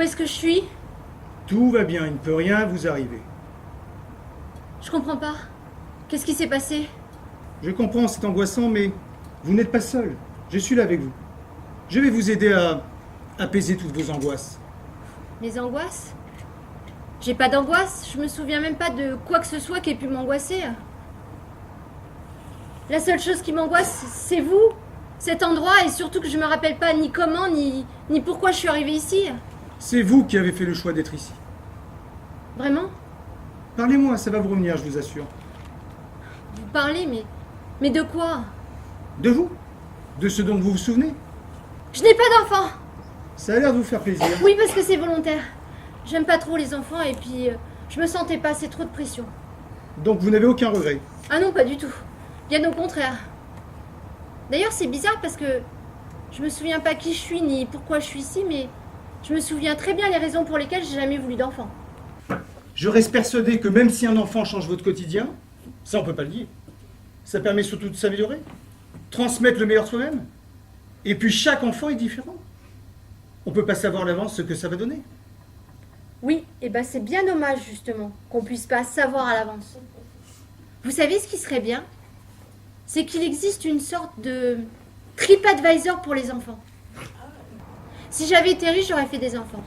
Où est-ce que je suis? Tout va bien, il ne peut rien vous arriver. Je comprends pas. Qu'est-ce qui s'est passé? Je comprends, c'est angoissant, mais vous n'êtes pas seul. Je suis là avec vous. Je vais vous aider à apaiser toutes vos angoisses. Mes angoisses? J'ai pas d'angoisse, je me souviens même pas de quoi que ce soit qui ait pu m'angoisser. La seule chose qui m'angoisse, c'est vous, cet endroit, et surtout que je me rappelle pas ni comment, ni pourquoi je suis arrivée ici. C'est vous qui avez fait le choix d'être ici. Vraiment? Parlez-moi, ça va vous revenir, je vous assure. Vous parlez, mais de quoi? De vous? De ce dont vous vous souvenez? Je n'ai pas d'enfant! Ça a l'air de vous faire plaisir. Oui, parce que c'est volontaire. J'aime pas trop les enfants et puis je me sentais pas, c'est trop de pression. Donc vous n'avez aucun regret? Ah non, pas du tout. Bien au contraire. D'ailleurs, c'est bizarre parce que je me souviens pas qui je suis ni pourquoi je suis ici, mais je me souviens très bien les raisons pour lesquelles j'ai jamais voulu d'enfant. Je reste persuadé que même si un enfant change votre quotidien, ça on peut pas le dire. Ça permet surtout de s'améliorer, transmettre le meilleur soi-même. Et puis chaque enfant est différent. On peut pas savoir à l'avance ce que ça va donner. Oui, et ben c'est bien dommage justement qu'on puisse pas savoir à l'avance. Vous savez ce qui serait bien? C'est qu'il existe une sorte de TripAdvisor pour les enfants. Si j'avais été riche, j'aurais fait des enfants.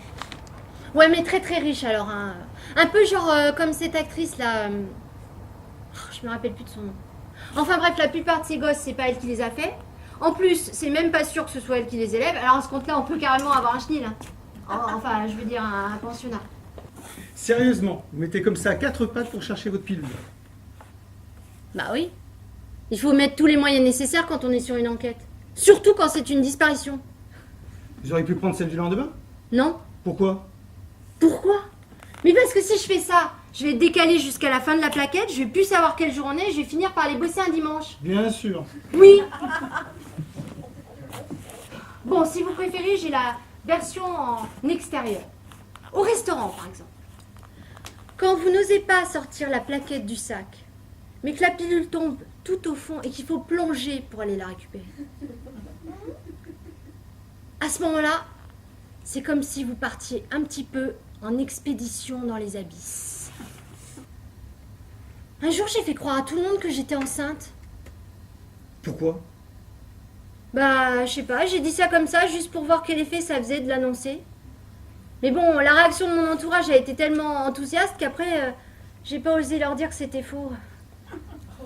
Ouais, mais très très riche alors. Hein. Un peu genre comme cette actrice là. Je me rappelle plus de son nom. Enfin bref, la plupart de ces gosses, c'est pas elle qui les a fait. En plus, c'est même pas sûr que ce soit elle qui les élève. Alors à ce compte-là, on peut carrément avoir un chenil. Hein. Enfin, je veux dire un pensionnat. Sérieusement, vous mettez comme ça à quatre pattes pour chercher votre pilule. Bah oui. Il faut mettre tous les moyens nécessaires quand on est sur une enquête. Surtout quand c'est une disparition. Vous auriez pu prendre celle du lendemain? Non? Pourquoi? Pourquoi? Mais parce que si je fais ça, je vais décaler jusqu'à la fin de la plaquette, je vais plus savoir quelle jour on est, je vais finir par aller bosser un dimanche. Bien sûr. Oui. Bon, si vous préférez, j'ai la version en extérieur. Au restaurant, par exemple. Quand vous n'osez pas sortir la plaquette du sac, mais que la pilule tombe tout au fond et qu'il faut plonger pour aller la récupérer. À ce moment-là, c'est comme si vous partiez un petit peu en expédition dans les abysses. Un jour, j'ai fait croire à tout le monde que j'étais enceinte. Pourquoi? Bah, je sais pas, j'ai dit ça comme ça, juste pour voir quel effet ça faisait de l'annoncer. Mais bon, la réaction de mon entourage a été tellement enthousiaste qu'après, j'ai pas osé leur dire que c'était faux.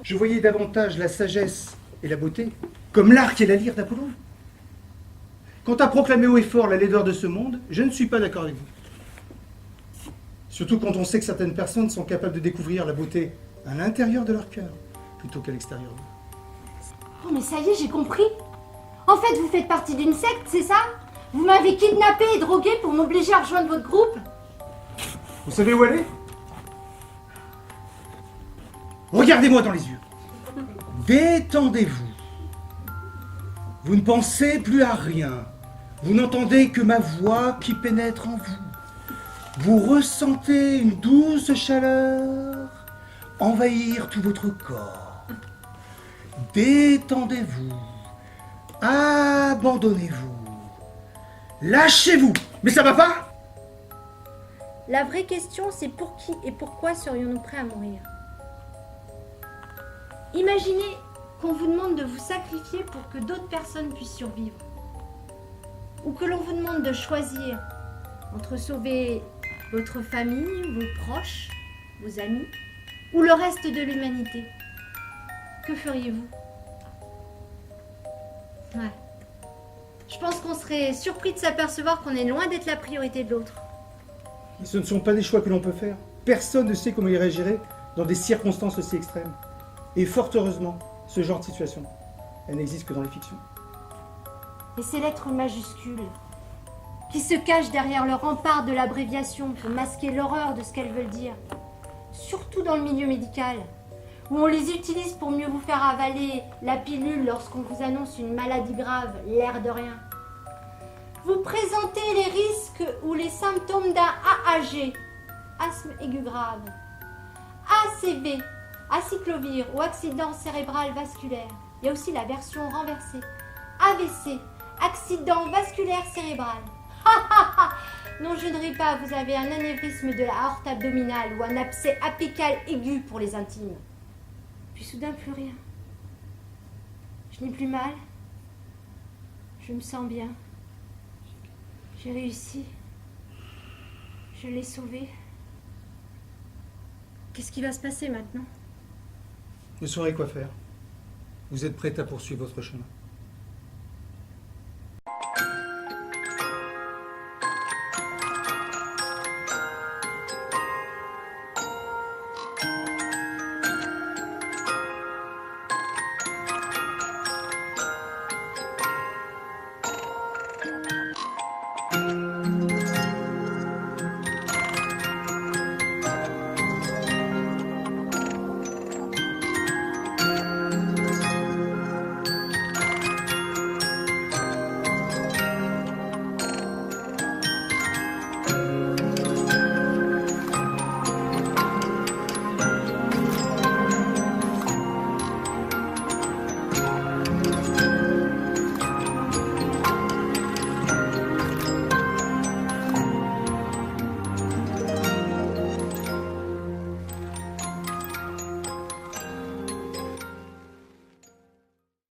Je voyais davantage la sagesse et la beauté, comme l'arc et la lyre d'Apollon. Quant à proclamer haut et fort la laideur de ce monde, je ne suis pas d'accord avec vous. Surtout quand on sait que certaines personnes sont capables de découvrir la beauté à l'intérieur de leur cœur, plutôt qu'à l'extérieur. Oh mais ça y est, j'ai compris. En fait, vous faites partie d'une secte, c'est ça? Vous m'avez kidnappé et drogué pour m'obliger à rejoindre votre groupe? Vous savez où elle est? Regardez-moi dans les yeux. Détendez-vous. Vous ne pensez plus à rien. Vous n'entendez que ma voix qui pénètre en vous. Vous ressentez une douce chaleur envahir tout votre corps. Détendez-vous. Abandonnez-vous. Lâchez-vous. Mais ça va pas? La vraie question, c'est pour qui et pourquoi serions-nous prêts à mourir? Imaginez qu'on vous demande de vous sacrifier pour que d'autres personnes puissent survivre. Ou que l'on vous demande de choisir entre sauver votre famille, vos proches, vos amis, ou le reste de l'humanité. Que feriez-vous? Ouais. Je pense qu'on serait surpris de s'apercevoir qu'on est loin d'être la priorité de l'autre. Et ce ne sont pas des choix que l'on peut faire. Personne ne sait comment il réagirait dans des circonstances aussi extrêmes. Et fort heureusement, ce genre de situation, elle n'existe que dans les fictions. Et ces lettres majuscules qui se cachent derrière le rempart de l'abréviation pour masquer l'horreur de ce qu'elles veulent dire, surtout dans le milieu médical, où on les utilise pour mieux vous faire avaler la pilule lorsqu'on vous annonce une maladie grave, l'air de rien. Vous présentez les risques ou les symptômes d'un AAG, asthme aigu grave, ACV, acyclovir ou accident cérébral vasculaire. Il y a aussi la version renversée, AVC, accident vasculaire cérébral. Non, je ne ris pas, vous avez un anévrisme de la aorte abdominale ou un abcès apical aigu pour les intimes. Puis soudain, plus rien. Je n'ai plus mal. Je me sens bien. J'ai réussi. Je l'ai sauvé. Qu'est-ce qui va se passer maintenant? Vous saurez quoi faire. Vous êtes prête à poursuivre votre chemin.